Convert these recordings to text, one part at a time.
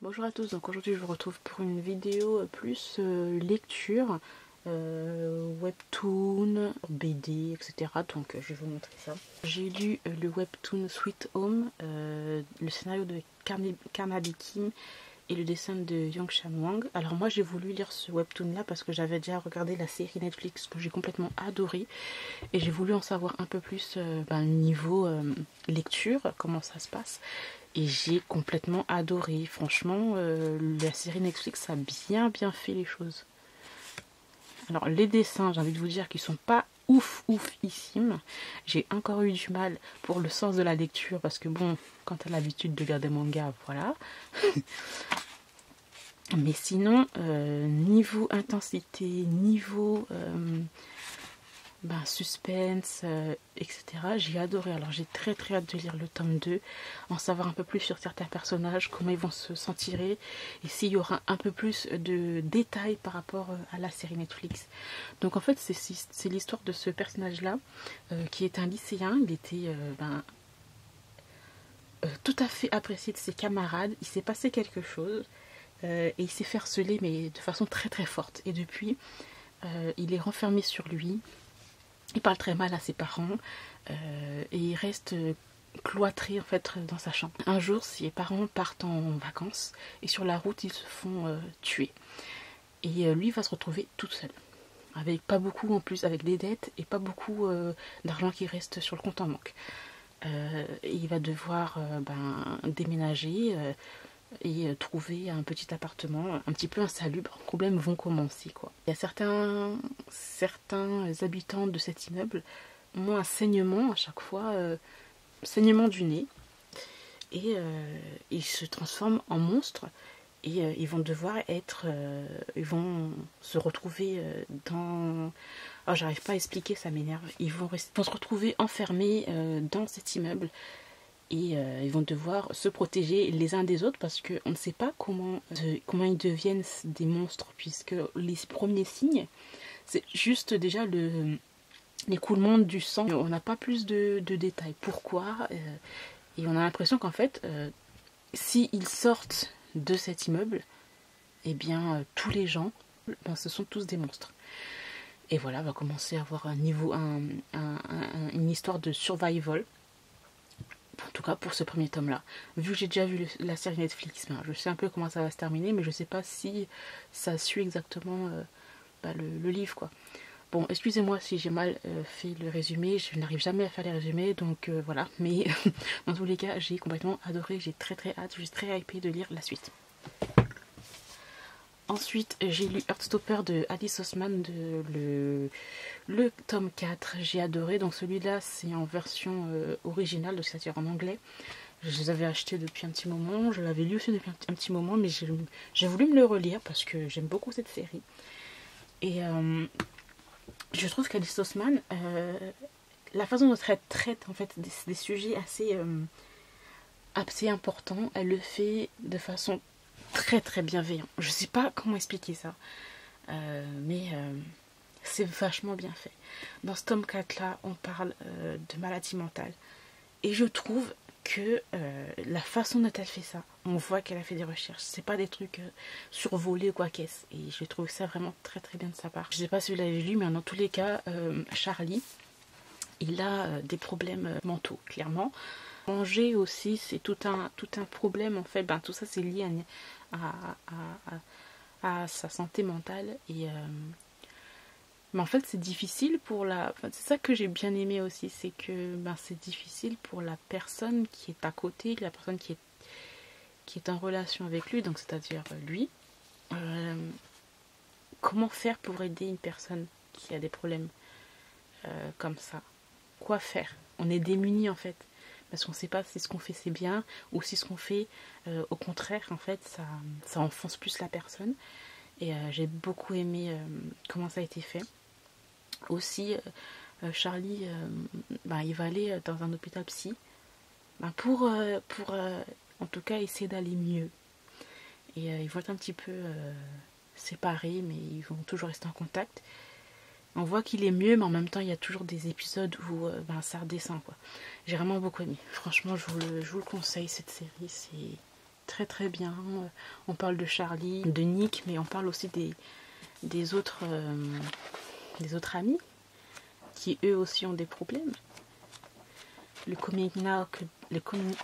Bonjour à tous, donc aujourd'hui je vous retrouve pour une vidéo plus lecture, webtoon, BD, etc. Donc je vais vous montrer ça. J'ai lu le webtoon Sweet Home, le scénario de Carnaby Kim et le dessin de Young Chan Wang. Alors moi j'ai voulu lire ce webtoon là parce que j'avais déjà regardé la série Netflix que j'ai complètement adorée et j'ai voulu en savoir un peu plus niveau lecture, comment ça se passe. Et j'ai complètement adoré. Franchement, la série Netflix a bien fait les choses. Alors les dessins, j'ai envie de vous dire qu'ils sont pas oufissimes. J'ai encore eu du mal pour le sens de la lecture parce que bon, quand t'as l'habitude de lire des mangas, voilà. Mais sinon, niveau intensité, niveau suspense, etc. J'ai adoré. Alors j'ai très hâte de lire le tome 2, en savoir un peu plus sur certains personnages, comment ils vont se sentir et s'il y aura un peu plus de détails par rapport à la série Netflix. Donc en fait c'est l'histoire de ce personnage là qui est un lycéen. Il était tout à fait apprécié de ses camarades. Il s'est passé quelque chose et il s'est fait harceler mais de façon très forte. Et depuis il est renfermé sur lui. Il parle très mal à ses parents et il reste cloîtré en fait dans sa chambre. Un jour, ses parents partent en vacances et sur la route, ils se font tuer. Et lui va se retrouver toute seule. Avec pas beaucoup en plus, avec des dettes et pas beaucoup d'argent qui reste sur le compte en banque. Et il va devoir déménager et trouver un petit appartement un petit peu insalubre. Les problèmes vont commencer quoi. Il y a certains habitants de cet immeuble ont un saignement à chaque fois, saignement du nez, et ils se transforment en monstres et ils vont devoir ils vont se retrouver dans... Oh, j'arrive pas à expliquer, ça m'énerve. Ils vont se retrouver enfermés dans cet immeuble. Et ils vont devoir se protéger les uns des autres parce qu'on ne sait pas comment ils deviennent des monstres, puisque les premiers signes, c'est juste déjà l'écoulement du sang. On n'a pas plus de détails. Pourquoi et on a l'impression qu'en fait, s'ils sortent de cet immeuble, eh bien tous les gens, ce sont tous des monstres. Et voilà, on va commencer à avoir une histoire de survival. En tout cas pour ce premier tome là. Vu que j'ai déjà vu la série Netflix, je sais un peu comment ça va se terminer, mais je sais pas si ça suit exactement le livre quoi. Bon, excusez-moi si j'ai mal fait le résumé, je n'arrive jamais à faire les résumés, donc voilà. Mais dans tous les cas, j'ai complètement adoré, j'ai très hâte, je suis très hypée de lire la suite. Ensuite, j'ai lu Heartstopper de Alice Oseman, le tome 4. J'ai adoré. Donc celui-là, c'est en version originale, c'est-à-dire en anglais. Je les avais achetés depuis un petit moment. Je l'avais lu aussi depuis un petit moment, mais j'ai voulu me le relire parce que j'aime beaucoup cette série. Et je trouve qu'Alice Oseman, la façon dont elle traite en fait des sujets assez importants, elle le fait de façon très bienveillante. Je sais pas comment expliquer ça, mais c'est vachement bien fait. Dans ce tome 4 là, on parle de maladie mentale. Et je trouve que la façon dont elle fait ça, on voit qu'elle a fait des recherches. C'est pas des trucs survolés ou quoi qu'est-ce. Et je trouve ça vraiment très bien de sa part. Je sais pas si vous l'avez lu, mais dans tous les cas, Charlie, il a des problèmes mentaux, clairement. Manger aussi, c'est tout un problème en fait. Tout ça c'est lié à sa santé mentale. Et mais en fait c'est difficile pour c'est ça que j'ai bien aimé aussi, c'est que c'est difficile pour la personne qui est à côté, la personne qui est en relation avec lui, donc c'est-à-dire lui. Comment faire pour aider une personne qui a des problèmes comme ça? Quoi faire? On est démunis en fait, parce qu'on ne sait pas si ce qu'on fait c'est bien ou si ce qu'on fait au contraire en fait ça enfonce plus la personne. Et j'ai beaucoup aimé comment ça a été fait. Aussi Charlie il va aller dans un hôpital psy pour en tout cas essayer d'aller mieux. Et ils vont être un petit peu séparés, mais ils vont toujours rester en contact. On voit qu'il est mieux, mais en même temps il y a toujours des épisodes où ça redescend quoi. J'ai vraiment beaucoup aimé. Franchement je vous le conseille, cette série, c'est très très bien. On parle de Charlie, de Nick, mais on parle aussi des autres amis qui eux aussi ont des problèmes. Le coming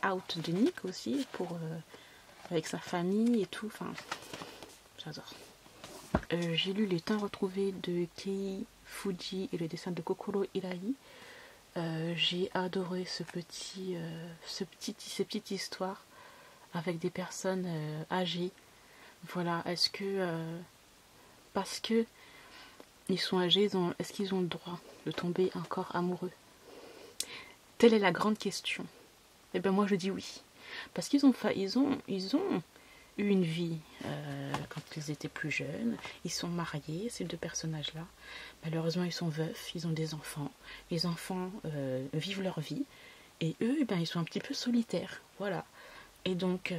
out de Nick aussi, avec sa famille et tout. Enfin, j'adore. J'ai lu Les Temps retrouvés de Kei Fuji et le dessin de Kokoro Hirai. J'ai adoré ces petites histoires avec des personnes âgées. Voilà, est-ce que parce que ils sont âgés, est-ce qu'ils ont le droit de tomber encore amoureux? Telle est la grande question. Et ben moi je dis oui, parce qu'ils ont eu une vie quand ils étaient plus jeunes. Ils sont mariés, ces deux personnages-là. Malheureusement, ils sont veufs, ils ont des enfants. Les enfants vivent leur vie. Et eux, eh ben, ils sont un petit peu solitaires. Voilà. Et donc,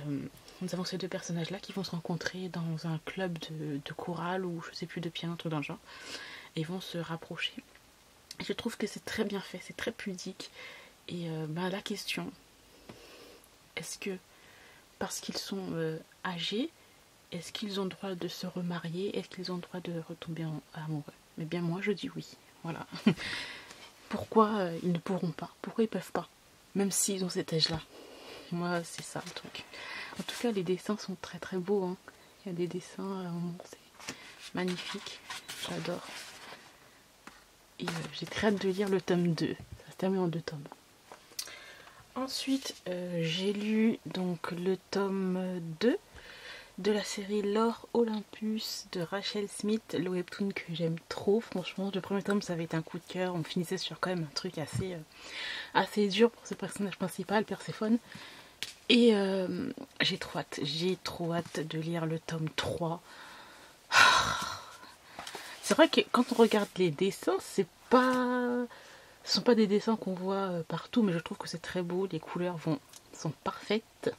nous avons ces deux personnages-là qui vont se rencontrer dans un club de chorale ou je sais plus, de piano, un truc dans le genre. Et ils vont se rapprocher. Et je trouve que c'est très bien fait, c'est très pudique. Et ben, la question, est-ce que parce qu'ils sont âgés, est-ce qu'ils ont le droit de se remarier? Est-ce qu'ils ont le droit de retomber amoureux? Mais bien moi je dis oui. Voilà. Pourquoi ils ne pourront pas? Pourquoi ils peuvent pas? Même s'ils ont cet âge-là. Moi c'est ça le truc. En tout cas les dessins sont très très beaux. Hein. Il y a des dessins, c'est magnifique. J'adore. Et j'ai très hâte de lire le tome 2. Ça se termine en 2 tomes. Ensuite, j'ai lu donc le tome 2 de la série Lore Olympus de Rachel Smith, le webtoon que j'aime trop. Franchement, le premier tome, ça avait été un coup de cœur. On finissait sur quand même un truc assez dur pour ce personnage principal, Perséphone. Et j'ai trop hâte de lire le tome 3. C'est vrai que quand on regarde les dessins, ce sont pas des dessins qu'on voit partout, mais je trouve que c'est très beau, les couleurs sont parfaites.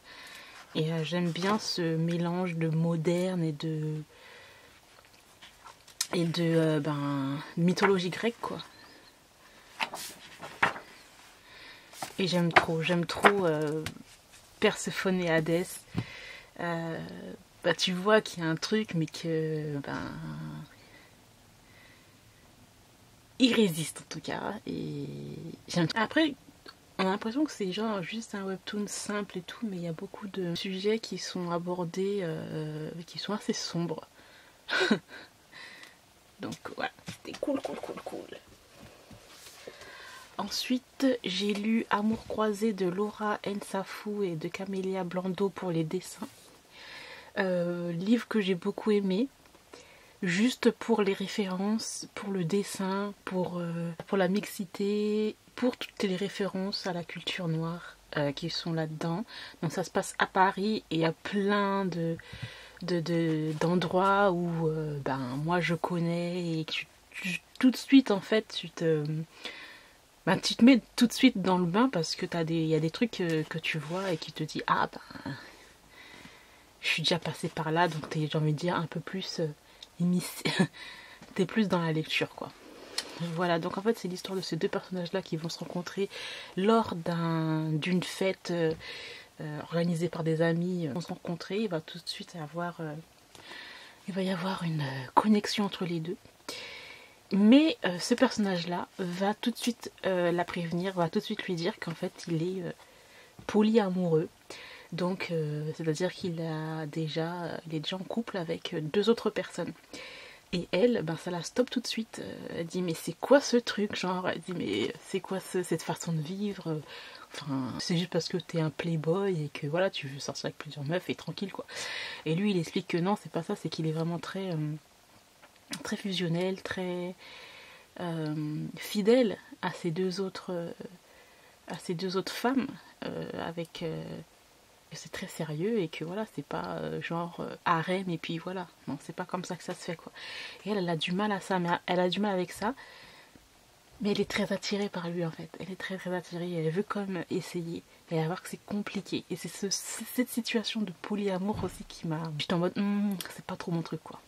Et j'aime bien ce mélange de moderne et de mythologie grecque, quoi. Et j'aime trop Perséphone et Hadès. Tu vois qu'il y a un truc, mais que il résiste en tout cas. Et après, on a l'impression que c'est genre juste un webtoon simple et tout, mais il y a beaucoup de sujets qui sont abordés, qui sont assez sombres. Donc voilà, c'était cool. Ensuite, j'ai lu Amour croisé de Laura Nsafou et de Camélia Blando pour les dessins. Livre que j'ai beaucoup aimé. Juste pour les références, pour le dessin, pour la mixité, pour toutes les références à la culture noire qui sont là-dedans. Donc ça se passe à Paris et il y a plein d'endroits où moi je connais et que tout de suite en fait tu te mets tout de suite dans le bain parce que il y a des trucs que tu vois et qui te dit je suis déjà passée par là, donc j'ai envie de dire un peu plus t'es plus dans la lecture, quoi. Voilà, donc en fait c'est l'histoire de ces deux personnages là qui vont se rencontrer lors d'une fête organisée par des amis. Ils vont se rencontrer, il va tout de suite il va y avoir une connexion entre les deux. Mais ce personnage là va tout de suite la prévenir, va tout de suite lui dire qu'en fait il est polyamoureux. Donc, c'est-à-dire qu'il est déjà en couple avec 2 autres personnes. Et elle, ça la stoppe tout de suite. Elle dit, mais c'est quoi ce truc? Genre, elle dit, mais c'est quoi cette façon de vivre? Enfin, c'est juste parce que t'es un playboy et que voilà, tu veux sortir avec plusieurs meufs et tranquille, quoi. Et lui, il explique que non, c'est pas ça, c'est qu'il est vraiment très fusionnel, très fidèle à ces deux autres femmes avec c'est très sérieux et que voilà, c'est pas harem et puis voilà, non, c'est pas comme ça que ça se fait, quoi. Et elle a du mal à ça, mais elle a du mal avec ça, mais elle est très attirée par lui en fait, elle est très attirée, elle veut comme essayer, et elle va voir que c'est compliqué, et c'est cette situation de polyamour aussi qui m'a, j'étais en mode c'est pas trop mon truc, quoi.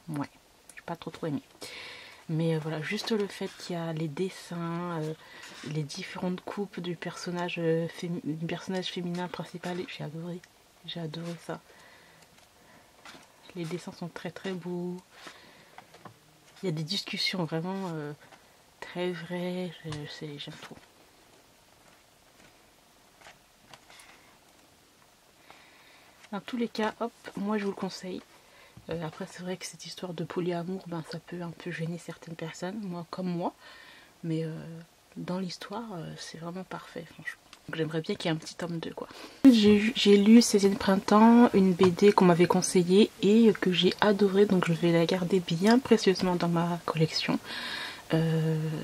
Ouais, j'ai pas trop aimé. Mais voilà, juste le fait qu'il y a les dessins, les différentes coupes du personnage féminin principal, j'ai adoré. J'ai adoré ça. Les dessins sont très très beaux. Il y a des discussions vraiment très vraies. J'aime trop. Dans tous les cas, hop, moi je vous le conseille. Après c'est vrai que cette histoire de polyamour, ben, ça peut un peu gêner certaines personnes, moi comme moi. Mais dans l'histoire, c'est vraiment parfait, franchement. J'aimerais bien qu'il y ait un petit tome 2, quoi. J'ai lu 16e printemps, une BD qu'on m'avait conseillée et que j'ai adorée, donc je vais la garder bien précieusement dans ma collection.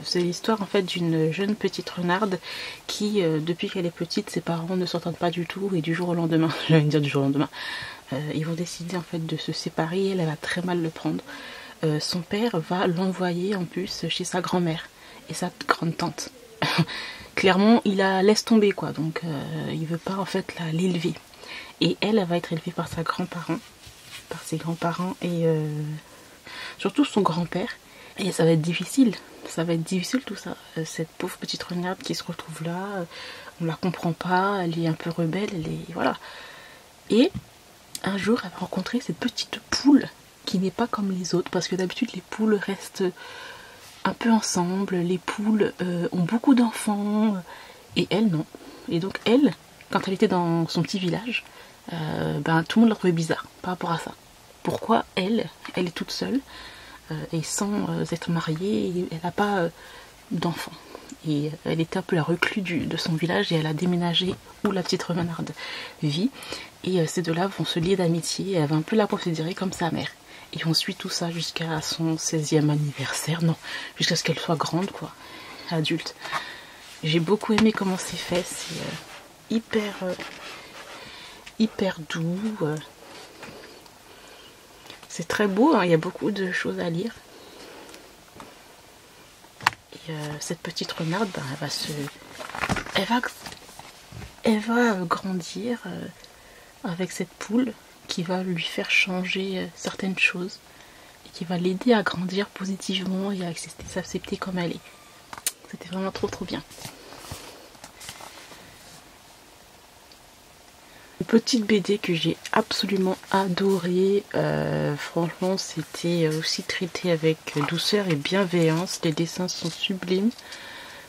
C'est l'histoire en fait d'une jeune petite renarde qui, depuis qu'elle est petite, ses parents ne s'entendent pas du tout et du jour au lendemain, je vais dire du jour au lendemain, ils vont décider en fait de se séparer et elle va très mal le prendre. Son père va l'envoyer en plus chez sa grand-mère et sa grande tante. Clairement, il la laisse tomber quoi, donc il veut pas en fait l'élever. Et elle va être élevée par ses grands-parents et surtout son grand-père. Et ça va être difficile tout ça. Cette pauvre petite renarde qui se retrouve là, on la comprend pas, elle est un peu rebelle, voilà. Et un jour, elle va rencontrer cette petite poule qui n'est pas comme les autres, parce que d'habitude les poules restent un peu ensemble, les poules ont beaucoup d'enfants, et elle non. Et donc elle, quand elle était dans son petit village, ben, tout le monde la trouvait bizarre par rapport à ça. Pourquoi elle est toute seule et sans être mariée, elle n'a pas d'enfant. Et elle était un peu la recluse de son village et elle a déménagé où la petite renarde vit. Et ces deux-là vont se lier d'amitié et elle va un peu la considérer comme sa mère. Et on suit tout ça jusqu'à son 16e anniversaire, non, jusqu'à ce qu'elle soit grande, quoi, adulte. J'ai beaucoup aimé comment c'est fait, c'est hyper doux. C'est très beau, hein, il y a beaucoup de choses à lire. Et cette petite renarde, ben, elle va grandir avec cette poule qui va lui faire changer certaines choses et qui va l'aider à grandir positivement et à s'accepter comme elle est. C'était vraiment trop bien. Une petite BD que j'ai absolument adorée, franchement c'était aussi traité avec douceur et bienveillance, les dessins sont sublimes,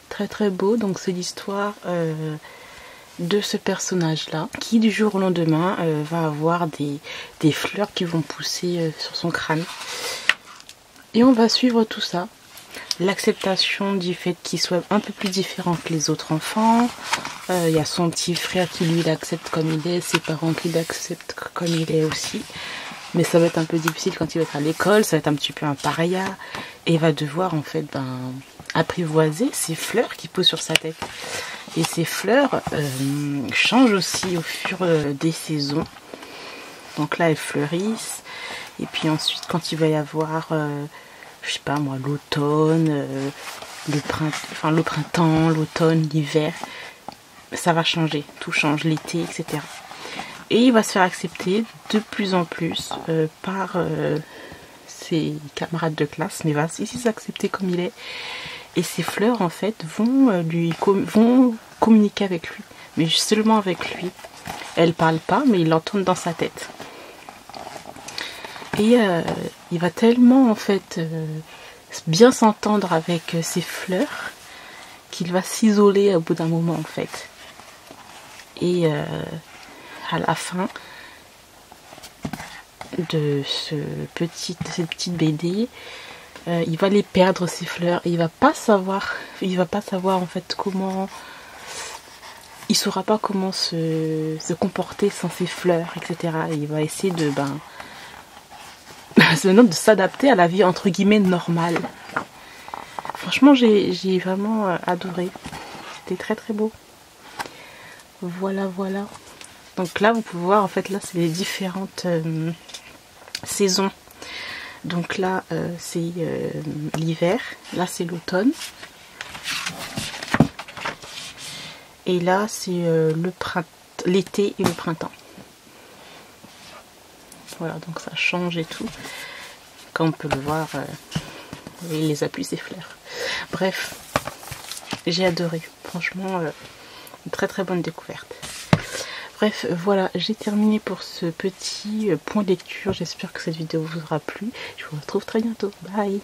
très beaux. Donc c'est l'histoire de ce personnage là qui du jour au lendemain va avoir des fleurs qui vont pousser sur son crâne et on va suivre tout ça. L'acceptation du fait qu'il soit un peu plus différent que les autres enfants. Il y a son petit frère qui lui l'accepte comme il est, ses parents qui l'acceptent comme il est aussi. Mais ça va être un peu difficile quand il va être à l'école, ça va être un petit peu un paria. Et il va devoir en fait apprivoiser ces fleurs qui poussent sur sa tête. Et ces fleurs changent aussi au fur des saisons. Donc là elles fleurissent. Et puis ensuite quand il va y avoir... je sais pas moi, l'automne, le printemps, l'automne, l'hiver, ça va changer, tout change, l'été, etc. Et il va se faire accepter de plus en plus par ses camarades de classe, mais il va aussi s'accepter comme il est. Et ces fleurs, en fait, vont communiquer avec lui, mais seulement avec lui. Elles parlent pas, mais ils l'entendent dans sa tête. Et il va tellement en fait bien s'entendre avec ces fleurs qu'il va s'isoler au bout d'un moment en fait. Et à la fin de cette petite BD, il va les perdre ces fleurs et il va pas savoir en fait comment, il saura pas comment se comporter sans ces fleurs, etc. Et il va essayer de de s'adapter à la vie entre guillemets normale. Franchement j'ai vraiment adoré, c'était très beau. Voilà. Donc là vous pouvez voir en fait, là c'est les différentes saisons. Donc là c'est l'hiver, là c'est l'automne et là c'est l'été et le printemps. Voilà, donc ça change et tout. Comme on peut le voir, il les appuie ses fleurs. Bref, j'ai adoré. Franchement, une très bonne découverte. Bref, voilà, j'ai terminé pour ce petit point lecture. J'espère que cette vidéo vous aura plu. Je vous retrouve très bientôt. Bye!